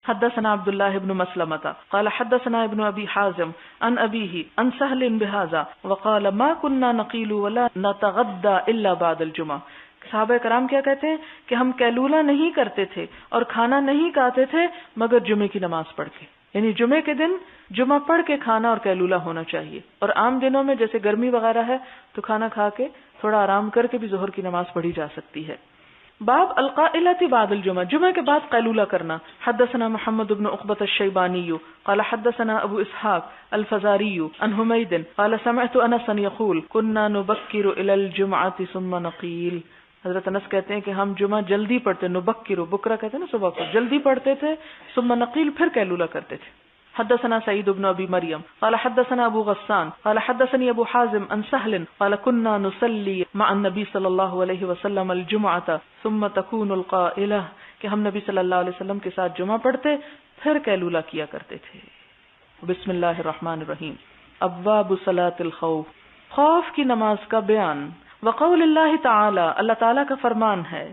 حدثنا عبد الله بن مسلمة قال حدثنا ابن ابي حازم عن ابيه عن سهل بهذا وقال ما كنا نقيل ولا نتغدى الا بعد الجمعہ. صحابہ کرام کیا کہتے ہیں کہ ہم قیلولہ نہیں کرتے تھے اور کھانا نہیں کھاتے تھے مگر جمعے کی نماز پڑھ کے. یعنی جمعے کے دن جمعہ پڑھ کے کھانا اور قیلولہ ہونا چاہیے. اور عام دنوں میں جیسے گرمی وغیرہ ہے تو کھانا کھا کے تھوڑا آرام کر کے بھی ظہر کی نماز پڑھی جا سکتی ہے. باب القائلۃ بعد الجمعہ، جمعہ کے بعد قیلولہ کرنا. حدثنا محمد بن عقبۃ الشیبانی قال حدثنا ابو اسحاق الفزاری عن حمید قال سمعت انسا یقول كنا نبکر الى الجمعۃ ثم نقیل. حضرت انس کہتے ہیں کہ ہم جمعہ جلدی پڑھتے، نبکر بکرا کہتے ہیں نا صبح کو، جلدی پڑھتے تھے، ثم نقیل پھر قیلولہ کرتے تھے. حدثنا سعید بن ابی مریم قال حدثنا ابو غسان قال حدثني ابو حازم عن سهل قال كنا نصلي مع النبي صلی اللہ علیہ وسلم الجمعة ثم تكون القائلة، کہ ہم نبی صلی اللہ علیہ وسلم کے ساتھ جمعہ پڑھتے پھر قیلولہ کیا کرتے تھے. بسم اللہ الرحمن الرحیم. ابواب صلاة الخوف، خوف کی نماز کا بیان. وقول اللہ تعالی، اللہ تعالیٰ کا فرمان ہے،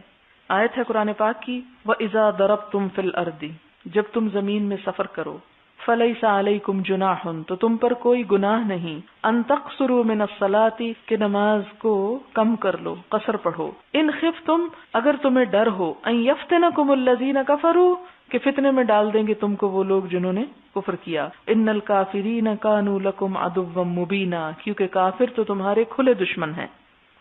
آیت ہے قرآن پاک کی، وَإِذَا ضَرَبْتُمْ فِي الْأَرْضِ، جب تم زمین میں سفر کرو، فَلَيْسَ عَلَيْكُمْ جُنَاحٌ، تو تم پر کوئی گناہ نہیں، أَن تَقْصُرُوا مِنَ الصَّلَاةِ، کہ نماز کو کم کر لو، قصر پڑھو. إِنْ خِفْتُمْ، اگر تمہیں ڈر ہو، أَن يَفْتِنَكُمُ الَّذِينَ كَفَرُوا، کہ فتنے میں ڈال دیں گے تم کو وہ لوگ جنہوں نے کفر کیا. إِنَّ الْكَافِرِينَ كَانُوا لَكُمْ عَدُوًّا مُبِينًا، کیونکہ کافر تو تمہارے کھلے دشمن ہیں.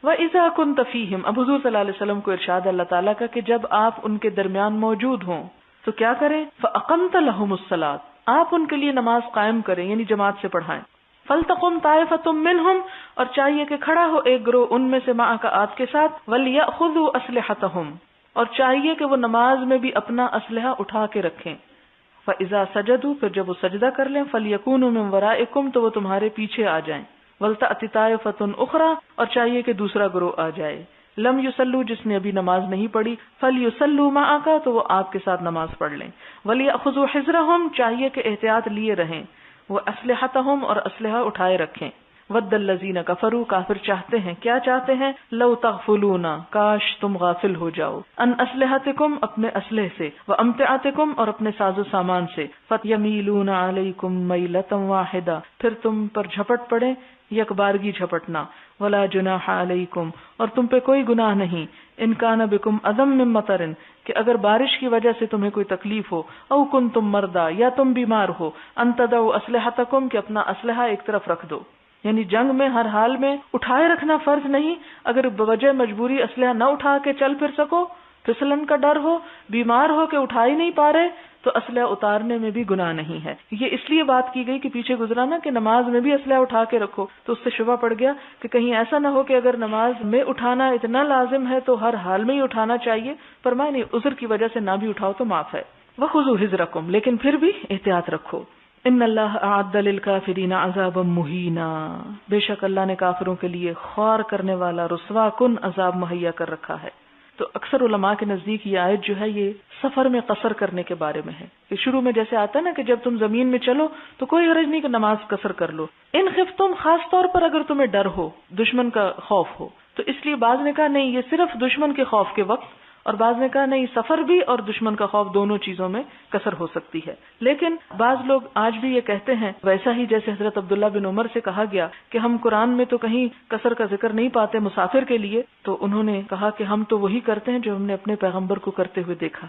وَإِذَا كُنْتَ فِيهِمْ، اب حضور صلی اللہ علیہ وسلم کو ارشاد اللہ تعالیٰ کا کہ جب آپ ان کے درمیان موجود ہوں تو کیا کریں؟ فَأَقَمْتَ لَهُمُ الصَّلَاةَ، آپ ان کے لیے نماز قائم کریں، یعنی جماعت سے پڑھائیں. فَلْتَقُمْ طَائِفَةٌ مِّنْهُمْ، اور چاہیے کہ کھڑا ہو ایک گروہ ان میں سے مَعَكَ آپ کے ساتھ، وَلْيَأْخُذُوا أَسْلِحَتَهُمْ، اور چاہیے کہ وہ نماز میں بھی اپنا اسلحہ اٹھا کے رکھیں. فَإِذَا سَجَدُوا، پھر جب وہ سجدہ کر لیں، فَلْيَكُونُوا مِنْ وَرَائِكُمْ، تو وہ تمہارے پیچھے آ جائیں. وَلْتَأْتِ طَائِفَةٌ أُخْرَىٰ، اور چاہیے کہ دوسرا گروہ آ جائے. لم یصلوا، جس نے ابھی نماز نہیں پڑھی، فلیصلوا معک، تو وہ آپ کے ساتھ نماز پڑھ لیں. ولیأخذوا حذرهم، چاہیے کہ احتیاط لیے رہیں. واسلحتهم، اور اسلحہ اٹھائے رکھیں. ود الذین کفروا، کافر چاہتے ہیں، کیا چاہتے ہیں؟ لو تغفلون، کاش تم غافل ہو جاؤ. ان اسلحتکم، اپنے اسلحے سے، وامتعتکم، اور اپنے ساز و سامان سے. فیمیلون علیکم میلۃ واحدہ، پھر تم پر جھپٹ پڑے یک بارگی جھپٹنا. ولا جناح علیکم، اور تم پہ کوئی گناہ نہیں. ان کان بکم اذی من مطر، کہ اگر بارش کی وجہ سے تمہیں کوئی تکلیف ہو، او کنتم مرضی، یا تم بیمار ہو، ان تدعوا اسلحتکم، کہ اپنا اسلحہ ایک طرف رکھ دو. یعنی جنگ میں ہر حال میں اٹھائے رکھنا فرض نہیں. اگر بوجہ مجبوری اسلحہ نہ اٹھا کے چل پھر سکو، پھسلن کا ڈر ہو، بیمار ہو کہ اٹھا ہی نہیں پا رہے، تو اسلحہ اتارنے میں بھی گناہ نہیں ہے. یہ اس لیے بات کی گئی کہ پیچھے گزرا نا کہ نماز میں بھی اسلحہ اٹھا کے رکھو، تو اس سے شبہ پڑ گیا کہ کہیں ایسا نہ ہو کہ اگر نماز میں اٹھانا اتنا لازم ہے تو ہر حال میں ہی اٹھانا چاہیے. فرمایا نہیں، عذر کی وجہ سے نہ بھی اٹھاؤ تو معاف ہے. وَخُذُوا حِذْرَكُمْ، لیکن پھر بھی احتیاط رکھو. ان اللہ اعد للکافرین عذابا مہینا، بے شک اللہ نے کافروں کے لیے خوار کرنے والا رسوا کن عذاب مہیا کر رکھا ہے. تو اکثر علماء کے نزدیک یہ آیت جو ہے یہ سفر میں قصر کرنے کے بارے میں ہے. کہ شروع میں جیسے آتا ہے نا کہ جب تم زمین میں چلو تو کوئی حرج نہیں کہ نماز قصر کر لو. ان خفتم، خاص طور پر اگر تمہیں ڈر ہو، دشمن کا خوف ہو، تو اس لیے بعض نے کہا نہیں یہ صرف دشمن کے خوف کے وقت، اور بعض نے کہا نہیں سفر بھی اور دشمن کا خوف دونوں چیزوں میں قصر ہو سکتی ہے. لیکن بعض لوگ آج بھی یہ کہتے ہیں، ویسا ہی جیسے حضرت عبداللہ بن عمر سے کہا گیا کہ ہم قرآن میں تو کہیں قصر کا ذکر نہیں پاتے مسافر کے لیے، تو انہوں نے کہا کہ ہم تو وہی کرتے ہیں جو ہم نے اپنے پیغمبر کو کرتے ہوئے دیکھا.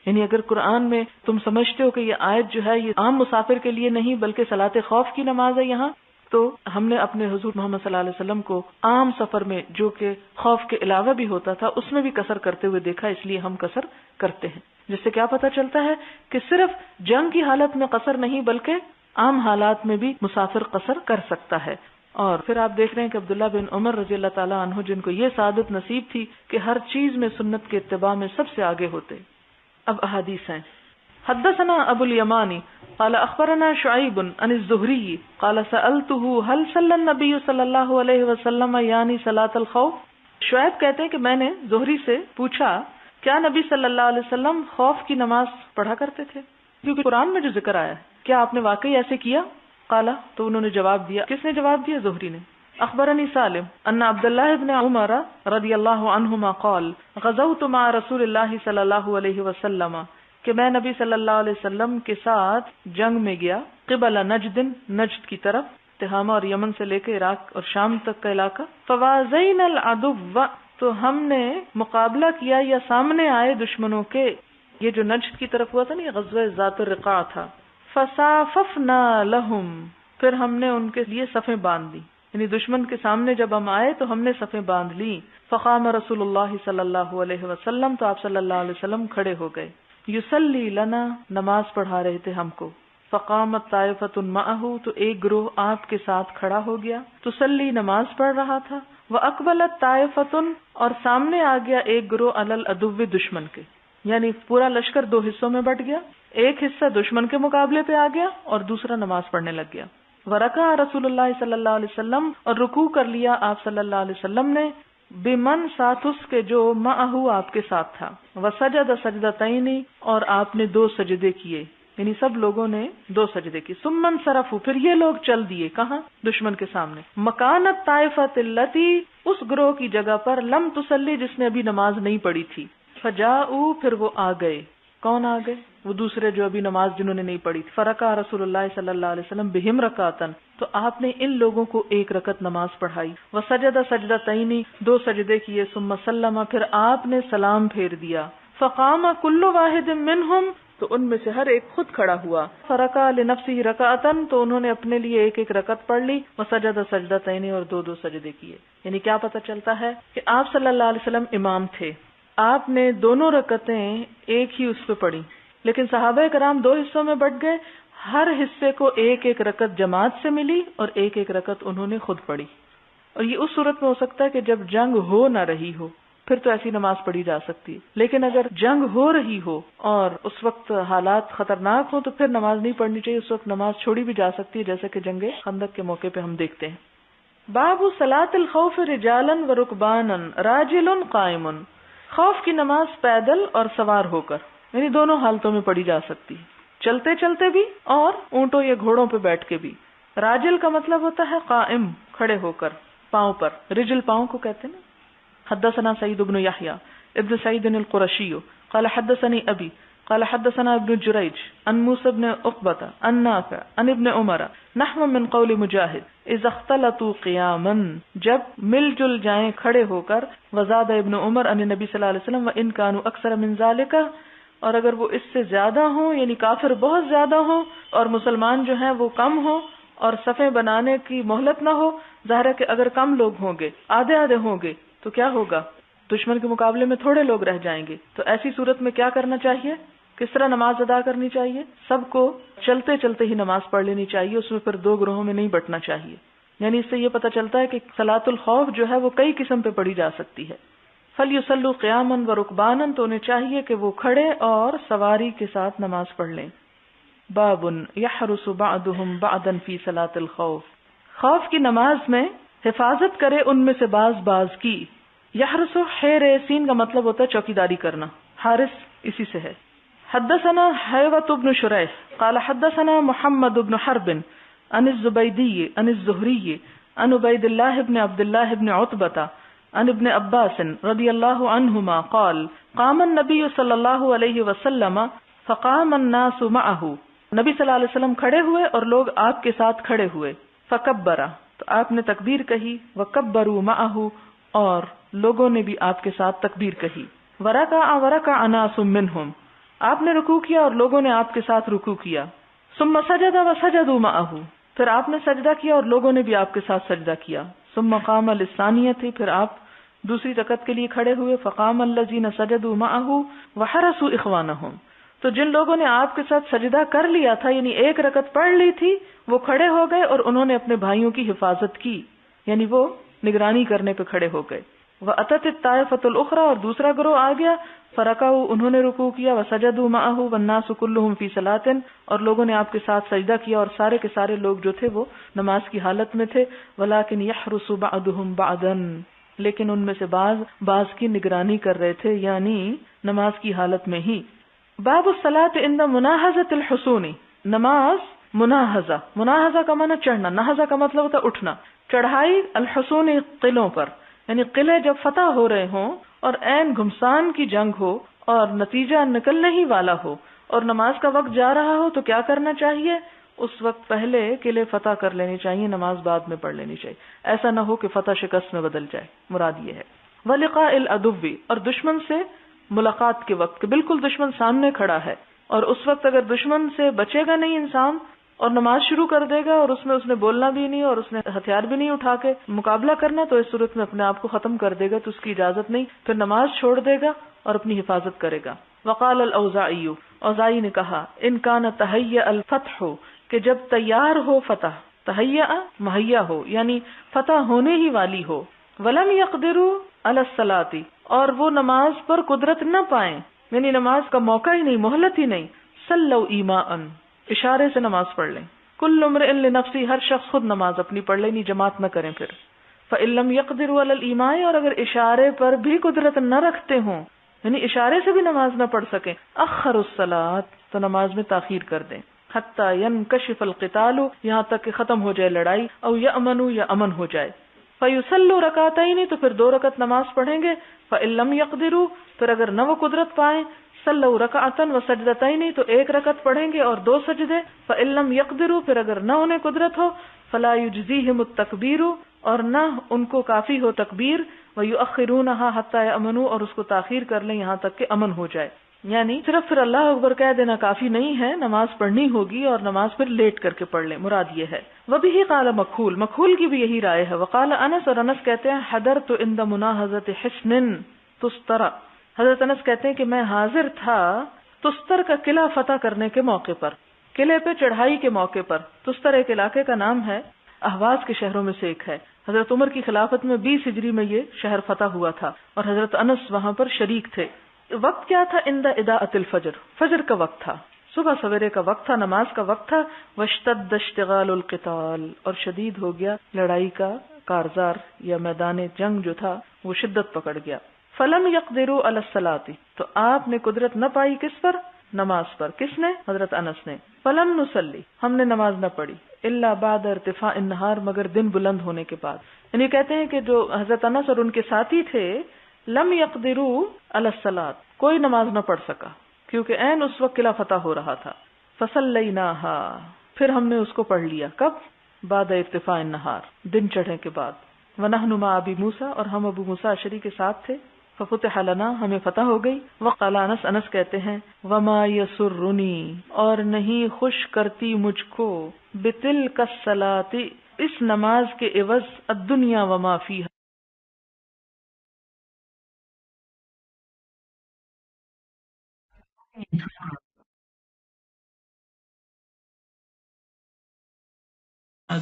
یعنی اگر قرآن میں تم سمجھتے ہو کہ یہ آیت جو ہے یہ عام مسافر کے لیے نہیں بلکہ صلاۃ خوف کی نماز ہے یہاں، تو ہم نے اپنے حضور محمد صلی اللہ علیہ وسلم کو عام سفر میں جو کہ خوف کے علاوہ بھی ہوتا تھا اس میں بھی قصر کرتے ہوئے دیکھا، اس لیے ہم قصر کرتے ہیں. جس سے کیا پتہ چلتا ہے کہ صرف جنگ کی حالت میں قصر نہیں بلکہ عام حالات میں بھی مسافر قصر کر سکتا ہے. اور پھر آپ دیکھ رہے ہیں کہ عبداللہ بن عمر رضی اللہ تعالیٰ عنہ جن کو یہ سعادت نصیب تھی کہ ہر چیز میں سنت کے اتباع میں سب سے آگے ہوتے. اب احادیث ہیں. حدثنا ابو الیمانی قال اخبرنا شعیب عن الزہری قال سألته هل صلی النبی صلی اللہ علیہ وسلم یعنی صلاۃ الخوف. شعیب کہتے ہیں کہ میں نے زہری سے پوچھا کیا نبی صلی اللہ علیہ وسلم خوف کی نماز پڑھا کرتے تھے، کیونکہ قرآن میں جو ذکر آیا ہے کیا آپ نے واقعی ایسے کیا؟ قال، تو انہوں نے جواب دیا. کس نے جواب دیا؟ زہری نے. اخبرنی سالم ان عبداللہ ابن عمر رضی اللہ عنہما قال غزوت مع رسول اللہ صلی اللہ علیہ وسلم کہ میں نبی صلی اللہ علیہ وسلم کے ساتھ جنگ میں گیا، قبل نجد، نجد کی طرف، تہامہ اور یمن سے لے کے عراق اور شام تک کا علاقہ، فوازینا العدو، تو ہم نے مقابلہ کیا یا سامنے آئے دشمنوں کے، یہ جو نجد کی طرف ہوا تھا نا، یہ غزوہ ذات الرقاع تھا، فصاففنا لہم، پھر ہم نے ان کے لیے صفیں باندھ دی، یعنی دشمن کے سامنے جب ہم آئے تو ہم نے صفیں باندھ لی، فقام رسول اللہ صلی اللہ علیہ وسلم، تو آپ صلی اللہ علیہ وسلم کھڑے ہو گئے، یصلی لنا، نماز پڑھا رہے تھے ہم کو، فقامت طائفۃ معہ، تو ایک گروہ آپ کے ساتھ کھڑا ہو گیا، تصلی، نماز پڑھ رہا تھا، واقبلت طائفۃ، اور سامنے آ گیا ایک گروہ، علی العدو، دشمن کے، یعنی پورا لشکر دو حصوں میں بٹ گیا، ایک حصہ دشمن کے مقابلے پہ آ گیا اور دوسرا نماز پڑھنے لگ گیا، ورکع رسول اللہ صلی اللہ علیہ وسلم، اور رکوع کر لیا آپ صلی اللہ علیہ وسلم نے، بمن، ساتھ اس کے جو معہ آپ کے ساتھ تھا، وسجد سجدتین، اور آپ نے 2 سجدے کیے، یعنی سب لوگوں نے 2 سجدے کی، ثم انصرفوا، پھر یہ لوگ چل دیے، کہاں؟ دشمن کے سامنے، مکانت طائفۃ التی، اس گروہ کی جگہ پر، لم تصلی، جس نے ابھی نماز نہیں پڑھی تھی، فجاؤ، پھر وہ آ گئے، کون آ گئے؟ وہ دوسرے جو ابھی نماز جنہوں نے نہیں پڑھی تھی، فرکع رسول اللہ صلی اللہ علیہ وسلم بہم رکعتن، تو آپ نے ان لوگوں کو 1 رکعت نماز پڑھائی، وسجد سجدتین، 2 سجدے کیے، ثم سلم، پھر آپ نے سلام پھیر دیا، فقام کل واحد منہم، تو ان میں سے ہر ایک خود کھڑا ہوا، فرکع لنفسہ رکعتن، تو انہوں نے اپنے لیے 1 رکعت پڑھ لی، وسجد سجدتین، اور 2 سجدے کیے، یعنی کیا پتہ چلتا ہے کہ آپ صلی اللہ علیہ وسلم امام تھے، آپ نے 2 رکعتیں ایک ہی اس پہ پڑھی، لیکن صحابہ کرام 2 حصوں میں بٹ گئے، ہر حصے کو 1 رکعت جماعت سے ملی اور 1 رکعت انہوں نے خود پڑھی، اور یہ اس صورت میں ہو سکتا ہے کہ جب جنگ ہو نہ رہی ہو، پھر تو ایسی نماز پڑھی جا سکتی ہے، لیکن اگر جنگ ہو رہی ہو اور اس وقت حالات خطرناک ہوں تو پھر نماز نہیں پڑھنی چاہیے، اس وقت نماز چھوڑی بھی جا سکتی ہے، جیسے کہ جنگ خندق کے موقع پہ ہم دیکھتے ہیں۔ باب صلاۃ الخوف رجالا ورکبانا راجل قائم، خوف کی نماز پیدل اور سوار ہو کر، یعنی دونوں حالتوں میں پڑھی جا سکتی ہے، چلتے چلتے بھی اور اونٹوں یا گھوڑوں پہ بیٹھ کے بھی۔ راجل کا مطلب ہوتا ہے قائم، کھڑے ہو کر، پاؤں پر، رجل پاؤں کو کہتے ہیں نا۔ حدثنا سعید بن یحییٰ ابن سعید القرشی قال حدثني ابی قال حدثنا ابن جریج عن موسى بن عقبة عن نافع عن ابن عمر نحو من قول مجاہد اذا اختلطوا قیاما، جب مل جل جائیں کھڑے ہو کر، وزاد ابن عمر عن نبی صلی اللہ علیہ وسلم وان كانوا اکثر من ذلك، اور اگر وہ اس سے زیادہ ہوں، یعنی کافر بہت زیادہ ہوں اور مسلمان جو ہیں وہ کم ہوں اور صفیں بنانے کی مہلت نہ ہو، ظاہر ہے کہ اگر کم لوگ ہوں گے، آدھے آدھے ہوں گے تو کیا ہوگا؟ دشمن کے مقابلے میں تھوڑے لوگ رہ جائیں گے، تو ایسی صورت میں کیا کرنا چاہیے؟ کس طرح نماز ادا کرنی چاہیے؟ سب کو چلتے چلتے ہی نماز پڑھ لینی چاہیے، اس میں پھر 2 گروہوں میں نہیں بٹنا چاہیے، یعنی اس سے یہ پتہ چلتا ہے کہ صلاۃ الخوف جو ہے وہ کئی قسم پہ پڑھی جا سکتی ہے۔ فَلْيُصَلُّوا قِيَامًا وَرُكْبَانًا، تو انہیں چاہیے کہ وہ کھڑے اور سواری کے ساتھ نماز پڑھ لیں۔ باب يحرس بعضهم بعضا فی صلاۃ الخوف، خوف کی نماز میں حفاظت کرے ان میں سے بعض کی۔ یحرس، حیر سین کا مطلب ہوتا ہے چوکیداری کرنا، حارس اسی سے ہے۔ حدثنا حیوۃ بن شریح قال حدثنا محمد بن حرب عن الزبیدی عن الزہری عن عبید اللہ بن عبد اللہ بن عتبہ عن ابن عباس رضی اللہ عنہما قال قام النبی صلی اللہ علیہ وسلم فقام الناس معه، نبی صلی اللہ علیہ وسلم کھڑے ہوئے اور لوگ آپ کے ساتھ کھڑے ہوئے، فکبر، تو آپ نے تکبیر کہی، وکبروا معه، اور لوگوں نے بھی آپ کے ساتھ تکبیر کہی، ورکع ناس منہم، آپ نے رکوع کیا اور لوگوں نے آپ کے ساتھ رکوع کیا، ثم سجد وسجدوا معه، پھر آپ نے سجدہ کیا اور لوگوں نے بھی آپ کے ساتھ سجدہ کیا، ثم قام للثانیۃ، پھر آپ دوسری رکعت کے لیے کھڑے ہوئے، فقام الذین سجدوا معه وحرسوا اخوانهم، تو جن لوگوں نے آپ کے ساتھ سجدہ کر لیا تھا، یعنی 1 رکعت پڑھ لی تھی، وہ کھڑے ہو گئے اور انہوں نے اپنے بھائیوں کی حفاظت کی، یعنی وہ نگرانی کرنے پہ کھڑے ہو گئے۔ وَأَتَتِ الطَّائِفَةُ الْأُخْرَى، اور دوسرا گروہ آ گیا، فَرَكَعُوا، انہوں نے رکوع کیا، وَسَجَدُوا مَعَهُ وَالنَّاسُ كُلُّهُمْ فِي صَلَاةٍ، اور لوگوں نے آپ کے ساتھ سجدہ کیا اور سارے کے سارے لوگ جو تھے وہ نماز کی حالت میں تھے، وَلَكِنْ يَحْرُسُ بَعْضُهُمْ بَعْضًا، لیکن ان میں سے بعض کی نگرانی کر رہے تھے، یعنی نماز کی حالت میں ہی۔ باب الصلاة عند مناہزۃ الحصون، نماز مناہزہ کا معنی چڑھنا، نہزہ کا مطلب ہوتا ہے اٹھنا، چڑھائی الحصون قلعوں پر، یعنی قلعے جب فتح ہو رہے ہوں اور عین گھمسان کی جنگ ہو اور نتیجہ نکلنے ہی والا ہو اور نماز کا وقت جا رہا ہو تو کیا کرنا چاہیے؟ اس وقت پہلے قلعے فتح کر لینی چاہیے، نماز بعد میں پڑھ لینی چاہیے. ایسا نہ ہو کہ فتح شکست میں بدل جائے. مراد یہ ہے. وَلِقَاءِ الْعَدُوِّ، اور دشمن سے ملاقات کے وقت، کہ بالکل دشمن سامنے کھڑا ہے اور اس وقت اگر دشمن سے بچے گا نہیں انسان اور نماز شروع کر دے گا اور اس نے بولنا بھی نہیں اور اس نے ہتھیار بھی نہیں اٹھا کے مقابلہ کرنا، تو اس صورت میں اپنے آپ کو ختم کر دے گا، تو اس کی اجازت نہیں، پھر نماز چھوڑ دے گا اور اپنی حفاظت کرے گا. وقال الاوزاعی، اوزاعی نے کہا ان کان تہیأ الفتح، کہ جب تیار ہو فتح، تہیأ مہیا ہو یعنی فتح ہونے ہی والی ہو، ولم یقدروا علی الصلاۃ، اور وہ نماز پر قدرت نہ پائیں، یعنی نماز کا موقع ہی نہیں، مہلت ہی نہیں، صلوا ایماء، اشارے سے نماز پڑھ لیں. کل امرئ لنفسہ، ہر شخص خود نماز اپنی پڑھ لیں، نہیں جماعت نہ کریں. پھر فإن لم يقدروا علی الایماء، اور اگر اشارے پر بھی قدرت نہ رکھتے ہوں، یعنی اشارے سے بھی نماز نہ پڑھ سکیں، اخروا الصلاۃ، تو نماز میں تاخیر کر دیں. حتی ینکشف القتال، یہاں تک کہ ختم ہو جائے لڑائی، او یأمنوا، یا امن ہو جائے. فیصلوا رکعتین، تو پھر 2 رکعت نماز پڑھیں گے. فإن لم يقدروا، پھر اگر نہ وہ قدرت پائیں، صلوا رکعتا وسجدتین، تو 1 رکعت پڑھیں گے اور 2 سجدے. فإن لم يقدروا، پھر اگر نہ انہیں قدرت ہو، فلا یجزیہم التکبیر، اور نہ ان کو کافی ہو تکبیر، ویؤخرونها حتی یأمنوا، اور اس کو تاخیر کر لیں یہاں تک کہ امن ہو جائے. یعنی صرف پھر اللہ اکبر کہہ دینا کافی نہیں ہے، نماز پڑھنی ہوگی اور نماز پھر لیٹ کر کے پڑھ لیں، مراد یہ ہے. وبہ قال مکحول، مکحول کی بھی یہی رائے ہے. وقال انس، اور انس کہتے ہیں حضرت عند مناہضۃ حصن تستر، حضرت انس کہتے ہیں کہ میں حاضر تھا تستر کا قلعہ فتح کرنے کے موقع پر، قلعے پہ چڑھائی کے موقع پر. تستر ایک علاقے کا نام ہے، اہواز کے شہروں میں سے ایک ہے. حضرت عمر کی خلافت میں 20 ہجری میں یہ شہر فتح ہوا تھا اور حضرت انس وہاں پر شریک تھے. وقت کیا تھا؟ عند اضاءۃ الفجر، فجر کا وقت تھا، صبح سویرے کا وقت تھا، نماز کا وقت تھا. واشتد اشتغال القتال، اور شدید ہو گیا لڑائی کا کارزار یا میدان جنگ جو تھا وہ شدت پکڑ گیا. فلم یقدروا علی الصلاۃ، تو آپ نے قدرت نہ پائی کس پر؟ نماز پر. کس نے؟ حضرت انس نے. فلم نصلی، ہم نے نماز نہ پڑھی، الا بعد ارتفاع النہار، مگر دن بلند ہونے کے بعد. یعنی کہتے ہیں کہ جو حضرت انس اور ان کے ساتھی تھے، لم یقدروا علی الصلاۃ، کوئی نماز نہ پڑھ سکا کیونکہ عین اس وقت قلعہ فتح ہو رہا تھا. فصلیناها، پھر ہم نے اس کو پڑھ لیا. کب؟ بعد ارتفاع النہار، دن چڑھنے کے بعد. ونحن مع ابی موسیٰ، اور ہم ابو موسیٰ اشعری کے ساتھ تھے. ففتح لنا، ہمیں فتح ہو گئی. وقال انس، انس کہتے ہیں وما یسرنی، اور نہیں خوش کرتی مجھ کو، بتلک الصلاۃ، اس نماز کے عوض، الدنیا وما فیہا،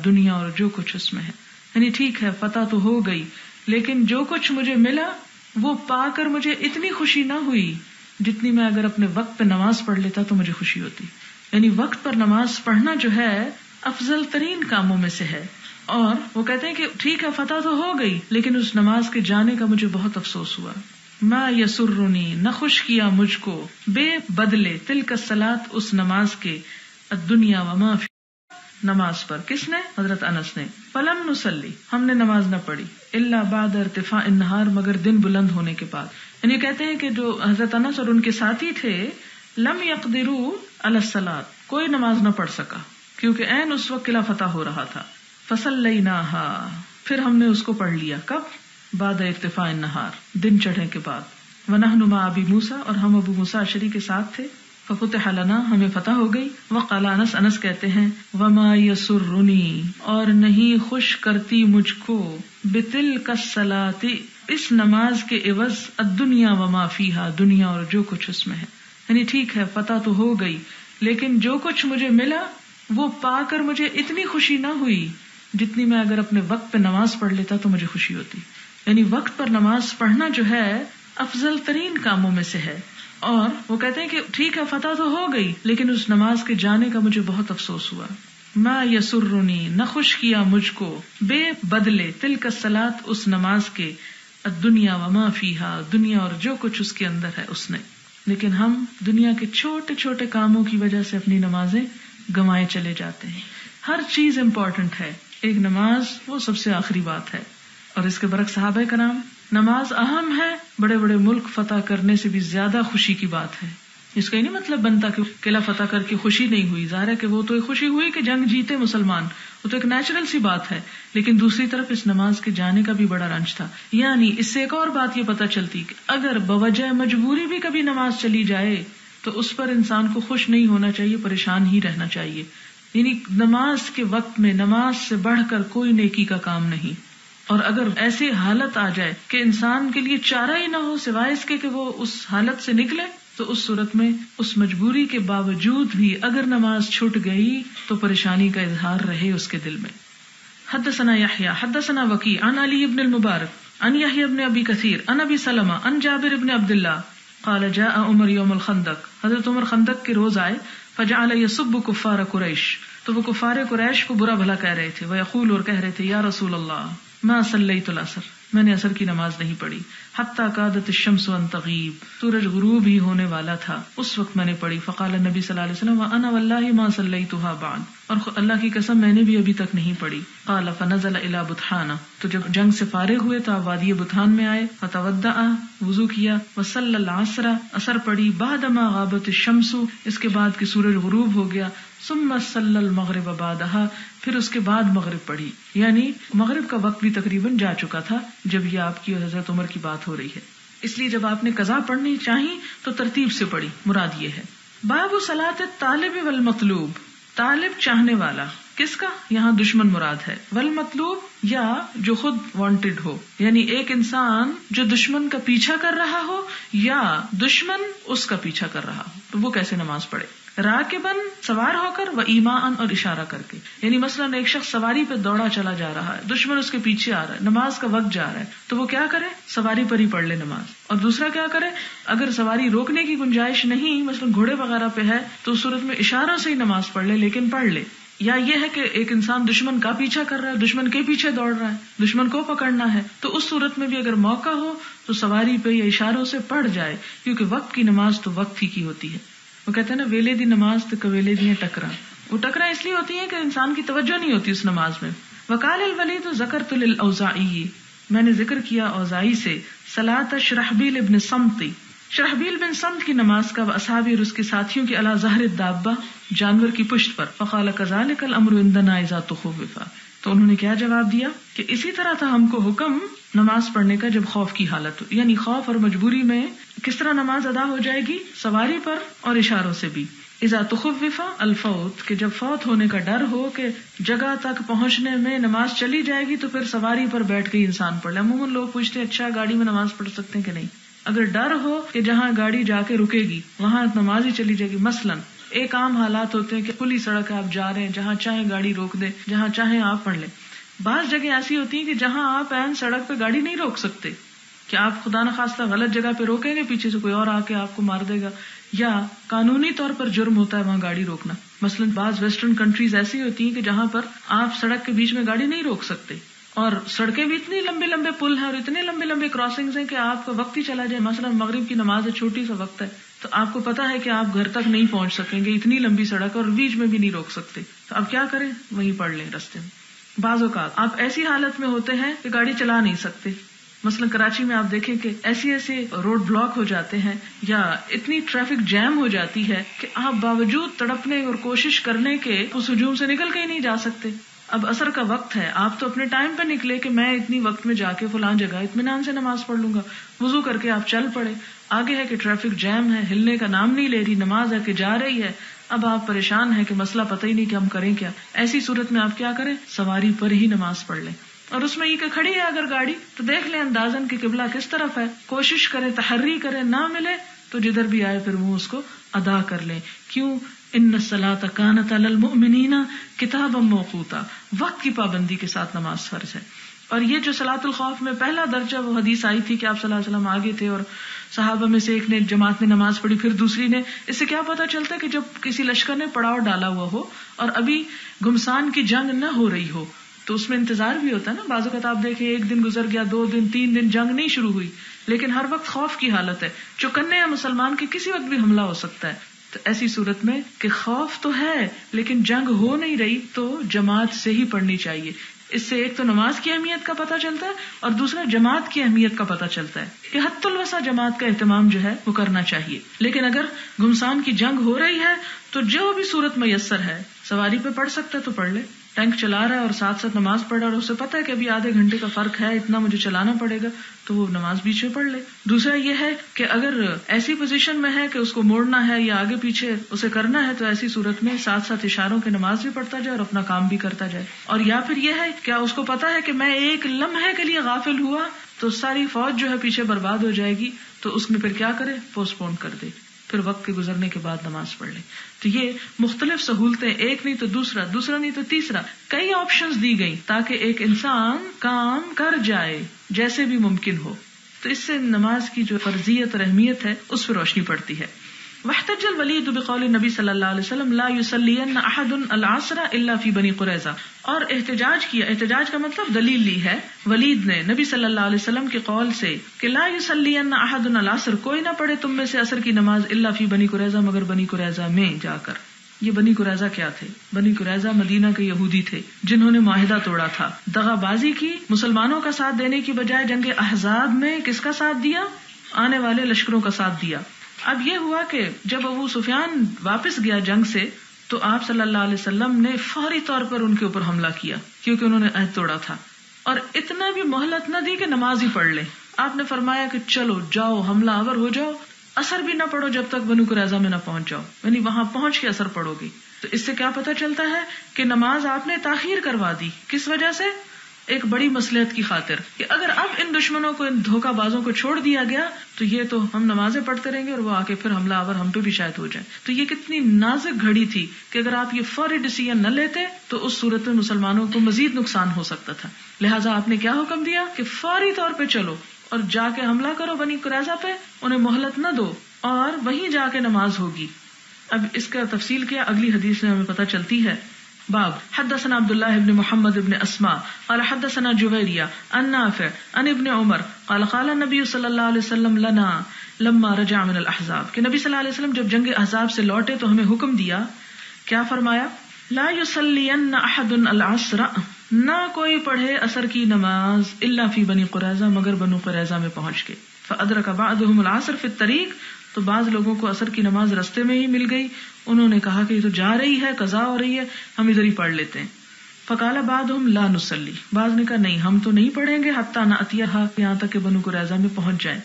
دنیا اور جو کچھ اس میں ہے. یعنی ٹھیک ہے فتح تو ہو گئی، لیکن جو کچھ مجھے ملا وہ پا کر مجھے اتنی خوشی نہ ہوئی جتنی میں اگر اپنے وقت پہ نماز پڑھ لیتا تو مجھے خوشی ہوتی. یعنی وقت پر نماز پڑھنا جو ہے افضل ترین کاموں میں سے ہے. اور وہ کہتے ہیں کہ ٹھیک ہے فتح تو ہو گئی، لیکن اس نماز کے جانے کا مجھے بہت افسوس ہوا. ما یسرنی، نہ خوش کیا مجھ کو، بے بدلے، تلک الصلاۃ، اس نماز کے، الدنیا وما فی، نماز پر. کس نے؟ حضرت انس نے. فلم نصلی، ہم نے نماز نہ پڑھی، الا بعد ارتفاع النہار، مگر دن بلند ہونے کے بعد. یعنی کہتے ہیں کہ جو حضرت انس اور ان کے ساتھی تھے، لم یقدروا علی الصلاۃ، کوئی نماز نہ پڑھ سکا کیونکہ عین اس وقت قلعہ فتح ہو رہا تھا. فصلیناها، پھر ہم نے اس کو پڑھ لیا. کب؟ بعد ارتفاع النہار، دن چڑھنے کے بعد. ونحن مع ابی موسیٰ، اور ہم ابو موسیٰ اشعری کے ساتھ تھے. ففتح لنا، ہمیں فتح ہو گئی. وقال انس، انس کہتے ہیں وما یسرنی، اور نہیں خوش کرتی مجھ کو، بتلک الصلاۃ، اس نماز کے عوض، الدنیا وما فیہا، دنیا اور جو کچھ اس میں ہے. یعنی ٹھیک ہے فتح تو ہو گئی، لیکن جو کچھ مجھے ملا وہ پا کر مجھے اتنی خوشی نہ ہوئی جتنی میں اگر اپنے وقت پہ نماز پڑھ لیتا تو مجھے خوشی ہوتی. یعنی وقت پر نماز پڑھنا جو ہے افضل ترین کاموں میں سے ہے. اور وہ کہتے ہیں کہ ٹھیک ہے فتح تو ہو گئی، لیکن اس نماز کے جانے کا مجھے بہت افسوس ہوا. ما یسرنی، نہ خوش کیا مجھ کو، بے بدلے، تلک الصلاۃ، اس نماز کے، الدنیا وما فیہا، دنیا اور جو کچھ اس کے اندر ہے اس نے. لیکن ہم دنیا کے چھوٹے چھوٹے کاموں کی وجہ سے اپنی نمازیں گنوائے چلے جاتے ہیں. ہر چیز امپورٹنٹ ہے، ایک نماز وہ سب سے آخری بات ہے. اور اس کے برعکس صحابہ کرام، نماز اہم ہے، بڑے بڑے ملک فتح کرنے سے بھی زیادہ خوشی کی بات ہے. اس کا یہ نہیں مطلب بنتا کہ قلعہ فتح کر کے خوشی نہیں ہوئی، ظاہر ہے کہ وہ تو ایک خوشی ہوئی کہ جنگ جیتے مسلمان، وہ تو ایک نیچرل سی بات ہے، لیکن دوسری طرف اس نماز کے جانے کا بھی بڑا رنج تھا. یعنی اس سے ایک اور بات یہ پتہ چلتی کہ اگر بوجہ مجبوری بھی کبھی نماز چلی جائے تو اس پر انسان کو خوش نہیں ہونا چاہیے، پریشان ہی رہنا چاہیے. یعنی نماز کے وقت میں نماز سے بڑھ کر کوئی نیکی کا کام نہیں. اور اگر ایسی حالت آ جائے کہ انسان کے لیے چارہ ہی نہ ہو سوائے اس کے کہ وہ اس حالت سے نکلے، تو اس صورت میں اس مجبوری کے باوجود بھی اگر نماز چھوٹ گئی تو پریشانی کا اظہار رہے اس کے دل میں. حدثنا یحییٰ حدثنا وکیع عن علی بن المبارک عن یحییٰ بن ابی کثیر عن ابی سلمہ عن جابر بن عبد اللہ قال جاء عمر یوم الخندق، حضرت عمر خندق کے روز آئے، فجعل یسب کفار قریش، تو وہ کفار قریش کو برا بھلا کہہ رہے تھے، ویقول، اور کہہ رہے تھے، یا رسول اللہ ما صلیت العصر، میں نے عصر کی نماز نہیں پڑھی، حتی کادت الشمس ان تغیب، سورج غروب ہی ہونے والا تھا اس وقت میں نے پڑھی. فقال النبی صلی اللہ علیہ وسلم وانا واللہ ما صلیتها بعد، اور اللہ کی قسم میں نے بھی ابھی تک نہیں پڑھی. قال فنزل الى بطحانہ، تو جب جنگ سے فارغ ہوئے تو آپ وادی بطحان میں آئے، فتودع، وضو کیا، وصلی العصر، عصر پڑھی، بعدما غابت الشمس، اس کے بعد کہ سورج غروب ہو گیا، ثم صلی المغرب بعدها، پھر اس کے بعد مغرب پڑھی. یعنی مغرب کا وقت بھی تقریباً جا چکا تھا جب یہ آپ کی حضرت عمر کی بات ہو رہی ہے. اس لیے جب آپ نے قضا پڑھنی چاہی تو ترتیب سے پڑھی، مراد یہ ہے. باب صلاۃ الطالب والمطلوب، طالب چاہنے والا، کس کا؟ یہاں دشمن مراد ہے، والمطلوب یا جو خود وانٹڈ ہو، یعنی ایک انسان جو دشمن کا پیچھا کر رہا ہو یا دشمن اس کا پیچھا کر رہا ہو، تو وہ کیسے نماز پڑھے؟ راکبن، سوار ہو کر، و ایمان، اور اشارہ کر کے. یعنی مثلاً ایک شخص سواری پہ دوڑا چلا جا رہا ہے، دشمن اس کے پیچھے آ رہا ہے، نماز کا وقت جا رہا ہے، تو وہ کیا کرے؟ سواری پر ہی پڑھ لے نماز. اور دوسرا کیا کرے؟ اگر سواری روکنے کی گنجائش نہیں، مثلاً گھوڑے وغیرہ پہ ہے، تو اس صورت میں اشاروں سے ہی نماز پڑھ لے، لیکن پڑھ لے. یا یہ ہے کہ ایک انسان دشمن کا پیچھا کر رہا ہے، دشمن کے پیچھے دوڑ رہا ہے، دشمن کو پکڑنا ہے، تو اس صورت میں بھی اگر موقع ہو تو سواری پہ یا اشاروں سے پڑھ جائے، کیونکہ وقت کی نماز تو وقت ہی کی ہوتی ہے. وہ کہتے ہیں نا، ویلے دی نماز تو کویلے دی ٹکرا. وہ ٹکرا اس لیے ہوتی ہے کہ انسان کی توجہ نہیں ہوتی اس نماز میں. وقال الولید ذکرت للاوزاعی، میں نے ذکر کیا اوزاعی سے، صلاۃ شرحبیل ابن صمت، شرحبیل بن صمت کی نماز کا، اصحابی اور اس کے ساتھیوں کی، علی ظہر الدابہ، جانور کی پشت پر. فقال کذالک الامر عندنا اذا تخوف، تو انہوں نے کیا جواب دیا کہ اسی طرح تھا ہم کو حکم نماز پڑھنے کا جب خوف کی حالت ہو. یعنی خوف اور مجبوری میں کس طرح نماز ادا ہو جائے گی؟ سواری پر اور اشاروں سے بھی. اذا تخوف الفوت، کہ جب فوت ہونے کا ڈر ہو کہ جگہ تک پہنچنے میں نماز چلی جائے گی تو پھر سواری پر بیٹھ کے ہی انسان پڑھ لے. عموماً لوگ پوچھتے ہیں اچھا گاڑی میں نماز پڑھ سکتے ہیں کہ نہیں. اگر ڈر ہو کہ جہاں گاڑی جا کے رکے گی وہاں نماز ہی چلی جائے گی، مثلاً ایک عام حالات ہوتے ہیں کہ کھلی سڑک ہے، آپ جا رہے ہیں، جہاں چاہیں گاڑی روک دیں، جہاں چاہیں آپ پڑھ لیں. بعض جگہ ایسی ہوتی ہیں کہ جہاں آپ عین سڑک پہ گاڑی نہیں روک سکتے، کہ آپ خدا نخواستہ غلط جگہ پہ روکیں گے، پیچھے سے کوئی اور آ کے آپ کو مار دے گا، یا قانونی طور پر جرم ہوتا ہے وہاں گاڑی روکنا. مثلا بعض ویسٹرن کنٹریز ایسی ہوتی ہیں کہ جہاں پر آپ سڑک کے بیچ میں گاڑی نہیں روک سکتے، اور سڑکیں بھی اتنی لمبے لمبے پل ہیں اور اتنے لمبے لمبے کراسنگز ہیں کہ آپ کا وقت ہی چلا جائے. مثلا مغرب کی نماز ہے، چھوٹی سا وقت ہے، تو آپ کو پتا ہے کہ آپ گھر تک نہیں پہنچ سکیں گے، اتنی لمبی سڑک اور بیچ میں بھی نہیں روک سکتے، تو آپ کیا کریں؟ وہیں پڑھ لیں رستے میں. بعض اوقات آپ ایسی حالت میں ہوتے ہیں کہ گاڑی چلا نہیں سکتے. مثلا کراچی میں آپ دیکھیں کہ ایسے روڈ بلاک ہو جاتے ہیں یا اتنی ٹریفک جیم ہو جاتی ہے کہ آپ باوجود تڑپنے اور کوشش کرنے کے اس ہجوم سے نکل کے ہی نہیں جا سکتے. اب عصر کا وقت ہے، آپ تو اپنے ٹائم پہ نکلے کہ میں اتنی وقت میں جا کے فلاں جگہ اطمینان سے نماز پڑھ لوں گا، وضو کر کے آپ چل پڑے. آگے ہے کہ ٹریفک جیم ہے، ہلنے کا نام نہیں لے رہی، نماز ہے کہ جا رہی ہے، اب آپ پریشان ہیں کہ مسئلہ پتہ ہی نہیں کہ ہم کریں کیا. ایسی صورت میں آپ کیا کریں؟ سواری پر ہی نماز پڑھ لیں. اور اس میں یہ کہ کھڑی ہے اگر گاڑی تو دیکھ لیں اندازاً کہ قبلہ کس طرف ہے، کوشش کریں، تحری کریں، نہ ملے تو جدھر بھی آئے پھر وہ اس کو ادا کر لیں. کیوں؟ ان الصلاۃ کانت علی المؤمنین کتابا موقوتا، وقت کی پابندی کے ساتھ نماز فرض ہے. اور یہ جو صلاۃ الخوف میں پہلا درجہ، وہ حدیث آئی تھی کہ آپ صلی اللہ علیہ وسلم آگے تھے اور صحابہ میں سے ایک نے جماعت میں نماز پڑھی، پھر دوسری نے. اس سے کیا پتا چلتا ہے کہ جب کسی لشکر نے پڑاؤ ڈالا ہوا ہو اور ابھی گھمسان کی جنگ نہ ہو رہی ہو تو اس میں انتظار بھی ہوتا ہے نا. بعض اوقات آپ دیکھیں 1 دن گزر گیا، 2 دن، 3 دن، جنگ نہیں شروع ہوئی، لیکن ہر وقت خوف کی حالت ہے، چوکنے یا مسلمان کے کسی وقت بھی حملہ ہو سکتا ہے. تو ایسی صورت میں کہ خوف تو ہے لیکن جنگ ہو نہیں رہی تو جماعت سے ہی پڑھنی چاہیے. اس سے ایک تو نماز کی اہمیت کا پتہ چلتا ہے اور دوسرا جماعت کی اہمیت کا پتہ چلتا ہے کہ حتی الوسع جماعت کا اہتمام جو ہے وہ کرنا چاہیے. لیکن اگر گھمسان کی جنگ ہو رہی ہے تو جو بھی صورت میسر ہے، سواری پہ پڑھ سکتا ہے تو پڑھ لے. ٹینک چلا رہا ہے اور ساتھ ساتھ نماز پڑھ رہا ہے اور اسے پتا ہے کہ ابھی آدھے گھنٹے کا فرق ہے، اتنا مجھے چلانا پڑے گا، تو وہ نماز بیچ میں پڑھ لے. دوسرا یہ ہے کہ اگر ایسی پوزیشن میں ہے کہ اس کو موڑنا ہے یا آگے پیچھے اسے کرنا ہے تو ایسی صورت میں ساتھ ساتھ اشاروں کے نماز بھی پڑھتا جائے اور اپنا کام بھی کرتا جائے. اور یا پھر یہ ہے کیا اس کو پتا ہے کہ میں ایک لمحے کے لیے غافل ہوا تو ساری فوج جو ہے پیچھے برباد ہو جائے گی، تو اس نے پھر کیا کرے، پوسٹ پون کر دے، پھر وقت کے گزرنے کے بعد نماز پڑھ لے. تو یہ مختلف سہولتیں، ایک نہیں تو دوسرا، دوسرا نہیں تو تیسرا، کئی آپشنز دی گئی تاکہ ایک انسان کام کر جائے جیسے بھی ممکن ہو. تو اس سے نماز کی جو فرضیت اور اہمیت ہے اس پہ روشنی پڑتی ہے. واحتج الولید بقول النبی صلی اللہ علیہ وسلم لا يصلين احد العصر الا في بني قریظہ، اور احتجاج کیا، احتجاج کا مطلب دلیل لی ہے ولید نے نبی صلی اللہ علیہ وسلم کے قول سے کہ لا يصلين احد العصر، کوئی نہ پڑھے تم میں سے عصر کی نماز الا في بني قریظہ، مگر بنی قریظہ میں جا کر. یہ بنی قریظہ کیا تھے؟ بنی قریظہ مدینہ کے یہودی تھے جنہوں نے معاہدہ توڑا تھا، دغا بازی کی، مسلمانوں کا ساتھ دینے کی بجائے جنگ احزاب میں کس کا ساتھ دیا؟ آنے والے لشکروں کا ساتھ دیا. اب یہ ہوا کہ جب ابو سفیان واپس گیا جنگ سے تو آپ صلی اللہ علیہ وسلم نے فوری طور پر ان کے اوپر حملہ کیا کیونکہ انہوں نے عہد توڑا تھا، اور اتنا بھی مہلت نہ دی کہ نماز ہی پڑھ لیں. آپ نے فرمایا کہ چلو جاؤ، حملہ آور ہو جاؤ، اثر بھی نہ پڑھو جب تک بنو قریظہ میں نہ پہنچ جاؤ، یعنی وہاں پہنچ کے اثر پڑھو گی. تو اس سے کیا پتہ چلتا ہے کہ نماز آپ نے تاخیر کروا دی. کس وجہ سے؟ ایک بڑی مصلحت کی خاطر کہ اگر اب ان دشمنوں کو، ان دھوکہ بازوں کو چھوڑ دیا گیا تو یہ تو ہم نمازیں پڑھتے رہیں گے اور وہ آ کے پھر حملہ آور ہم پہ بھی شاید ہو جائے. تو یہ کتنی نازک گھڑی تھی کہ اگر آپ یہ فوری ڈیسیژن نہ لیتے تو اس صورت میں مسلمانوں کو مزید نقصان ہو سکتا تھا. لہٰذا آپ نے کیا حکم دیا کہ فوری طور پہ چلو اور جا کے حملہ کرو بنی قریظہ پہ، انہیں مہلت نہ دو اور وہیں جا کے نماز ہوگی. اب اس کا تفصیل کیا اگلی حدیث میں ہمیں پتہ چلتی ہے. باب حدثنا عبداللہ ابن محمد ابن اسماء قال حدثنا جویریہ عن نافع عن ابن عمر قال قال النبی صلی اللہ علیہ وسلم لنا لما رجع من الاحزاب، کہ نبی صلی اللہ علیہ وسلم جب جنگ احزاب سے لوٹے تو ہمیں حکم دیا، کیا فرمایا؟ لا يصلين احد العصر، نہ کوئی پڑھے عصر کی نماز الا فی بنی قریظہ، مگر بنو قریظہ میں پہنچ کے. فادرک بعضهم العصر فی الطریق، تو بعض لوگوں کو عصر کی نماز رستے میں ہی مل گئی، انہوں نے کہا کہ یہ تو جا رہی ہے، قضا ہو رہی ہے، ہم ادھر ہی پڑھ لیتے ہیں. فقال بعضهم لا نصلی، بعض نے کہا نہیں ہم تو نہیں پڑھیں گے حتی نأتیہا، یہاں تک کہ بنو قریظہ میں پہنچ جائیں.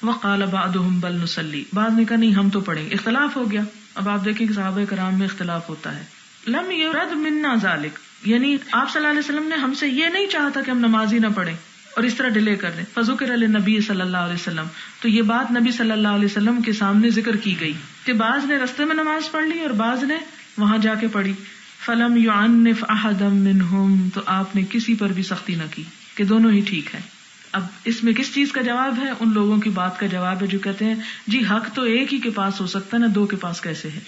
وقال بعضهم بل نصلی، بعض نے کہا نہیں ہم تو پڑھیں گے. اختلاف ہو گیا. اب آپ دیکھیں کہ صحابہ کرام میں اختلاف ہوتا ہے. لم یرد منا ذلک، یعنی آپ صلی اللہ علیہ وسلم نے ہم سے یہ نہیں چاہا تھا کہ ہم نماز ہی نہ پڑھیں اور اس طرح ڈیلے کر دیں. فذکر للنبی صلی اللہ علیہ وسلم، تو یہ بات نبی صلی اللہ علیہ وسلم کے سامنے ذکر کی گئی کہ بعض نے رستے میں نماز پڑھ لی اور بعض نے وہاں جا کے پڑھی. فلم یعنف احدا منہم، تو آپ نے کسی پر بھی سختی نہ کی کہ دونوں ہی ٹھیک ہے. اب اس میں کس چیز کا جواب ہے؟ ان لوگوں کی بات کا جواب ہے جو کہتے ہیں جی حق تو ایک ہی کے پاس ہو سکتا ہے نا، دو کے پاس کیسے ہے؟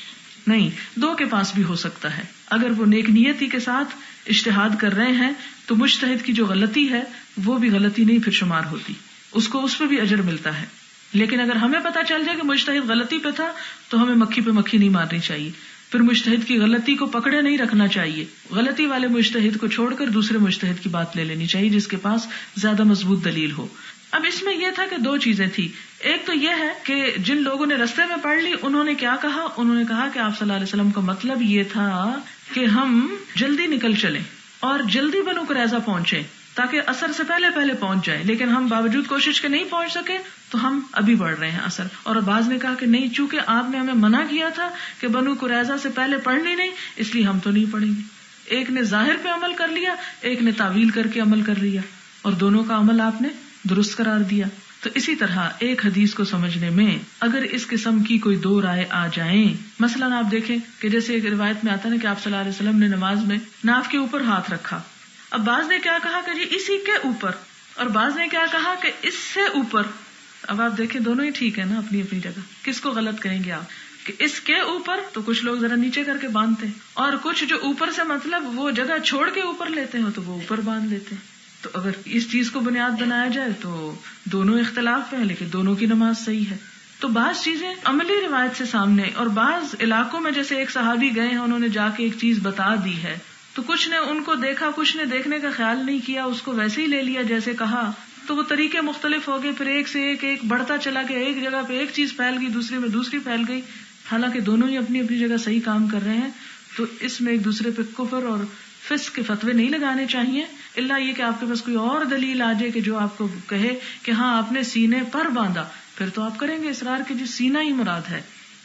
نہیں، دو کے پاس بھی ہو سکتا ہے. اگر وہ نیک نیتی کے ساتھ اجتہاد کر رہے ہیں تو مجتہد کی جو غلطی ہے وہ بھی غلطی نہیں پھر شمار ہوتی، اس کو اس پہ بھی اجر ملتا ہے. لیکن اگر ہمیں پتا چل جائے کہ مجتہد غلطی پہ تھا تو ہمیں مکھی پہ مکھی نہیں مارنی چاہیے، پھر مجتہد کی غلطی کو پکڑے نہیں رکھنا چاہیے. غلطی والے مجتہد کو چھوڑ کر دوسرے مجتہد کی بات لے لینی چاہیے جس کے پاس زیادہ مضبوط دلیل ہو. اب اس میں یہ تھا کہ دو چیزیں تھی. ایک تو یہ ہے کہ جن لوگوں نے رستے میں پڑھ لی انہوں نے کیا کہا، انہوں نے کہا کہ آپ صلی اللہ علیہ وسلم کا مطلب یہ تھا کہ ہم جلدی نکل چلیں اور جلدی بنو قریظہ پہنچیں تاکہ عصر سے پہلے پہنچ جائیں، لیکن ہم باوجود کوشش کے نہیں پہنچ سکے تو ہم ابھی بڑھ رہے ہیں عصر. اور بعض نے کہا کہ نہیں، چونکہ آپ نے ہمیں منع کیا تھا کہ بنو قریظہ سے پہلے پڑھنی نہیں، اس لیے ہم تو نہیں پڑھیں گے. ایک نے ظاہر پہ عمل کر لیا، ایک نے تعویل کر کے عمل کر لیا، اور دونوں کا عمل آپ نے درست قرار دیا. تو اسی طرح ایک حدیث کو سمجھنے میں اگر اس قسم کی کوئی دو رائے آ جائیں، مثلا آپ دیکھیں کہ جیسے ایک روایت میں آتا ہے کہ آپ صلی اللہ علیہ وسلم نے نماز میں ناف کے اوپر ہاتھ رکھا. اب بعض نے کیا کہا کہ جی اسی کے اوپر، اور بعض نے کیا کہا کہ اس سے اوپر. اب آپ دیکھیں دونوں ہی ٹھیک ہے نا اپنی اپنی جگہ. کس کو غلط کہیں گے آپ کہ اس کے اوپر؟ تو کچھ لوگ ذرا نیچے کر کے باندھتے ہیں، اور کچھ جو اوپر سے مطلب وہ جگہ چھوڑ کے اوپر لیتے ہیں تو وہ اوپر باندھ لیتے ہیں. تو اگر اس چیز کو بنیاد بنایا جائے تو دونوں اختلاف پہ ہے، لیکن دونوں کی نماز صحیح ہے. تو بعض چیزیں عملی روایت سے سامنے، اور بعض علاقوں میں جیسے ایک صحابی گئے ہیں انہوں نے جا کے ایک چیز بتا دی ہے تو کچھ نے ان کو دیکھا، کچھ نے دیکھنے کا خیال نہیں کیا، اس کو ویسے ہی لے لیا جیسے کہا، تو وہ طریقے مختلف ہو گئے، پھر ایک سے ایک بڑھتا چلا گیا، ایک جگہ پہ ایک چیز پھیل گئی، دوسری میں دوسری پھیل گئی، حالانکہ دونوں ہی اپنی اپنی جگہ صحیح کام کر رہے ہیں. تو اس میں ایک دوسرے پہ کفر اور فسق کے فتوے نہیں لگانے چاہیے، الا یہ کہ آپ کے پاس کوئی اور دلیل آ جائے کہ جو آپ کو کہے کہ ہاں آپ نے سینے پر باندھا، پھر تو آپ کریں گے اصرار کہ جی سینہ ہی مراد ہے.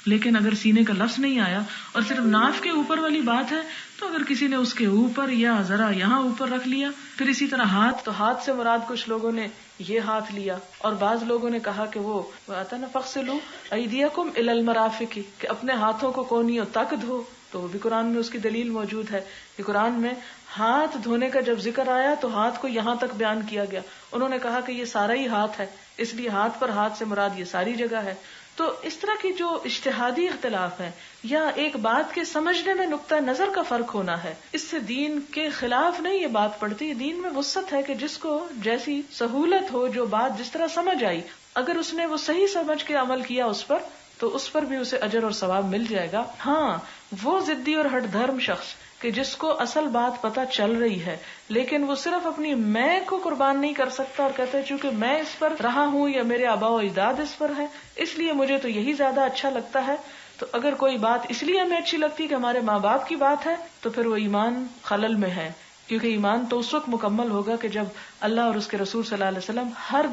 لیکن اگر سینے کا لفظ نہیں آیا اور صرف ناف کے اوپر والی بات ہے، تو اگر کسی نے اس کے اوپر یا ذرا یہاں اوپر رکھ لیا. پھر اسی طرح ہاتھ، تو ہاتھ سے مراد کچھ لوگوں نے یہ ہاتھ لیا، اور بعض لوگوں نے کہا کہ وہ آتا نا فَاغْسِلُوا أَيْدِيَكُمْ إِلَى الْمَرَافِقِ، کہ اپنے ہاتھوں کو کونیوں تک دھو. تو وہ بھی قرآن میں اس کی دلیل موجود ہے کہ قرآن میں ہاتھ دھونے کا جب ذکر آیا تو ہاتھ کو یہاں تک بیان کیا گیا. انہوں نے کہا کہ یہ سارا ہی ہاتھ ہے، اس لیے ہاتھ پر ہاتھ سے مراد یہ ساری جگہ ہے. تو اس طرح کی جو اجتہادی اختلاف ہے یا ایک بات کے سمجھنے میں نقطہ نظر کا فرق ہونا ہے، اس سے دین کے خلاف نہیں یہ بات پڑتی. دین میں وسعت ہے کہ جس کو جیسی سہولت ہو، جو بات جس طرح سمجھ آئی، اگر اس نے وہ صحیح سمجھ کے عمل کیا اس پر، تو اس پر بھی اسے اجر اور ثواب مل جائے گا. ہاں وہ ضدی اور ہٹ دھرم شخص کہ جس کو اصل بات پتہ چل رہی ہے لیکن وہ صرف اپنی میں کو قربان نہیں کر سکتا اور کہتا ہے چونکہ میں اس پر رہا ہوں یا میرے آباء و اجداد اس پر ہے اس لیے مجھے تو یہی زیادہ اچھا لگتا ہے. تو اگر کوئی بات اس لیے ہمیں اچھی لگتی ہے کہ ہمارے ماں باپ کی بات ہے، تو پھر وہ ایمان خلل میں ہے، کیونکہ ایمان تو اس وقت مکمل ہوگا کہ جب اللہ اور اس کے رسول صلی اللہ علیہ وسلم ہر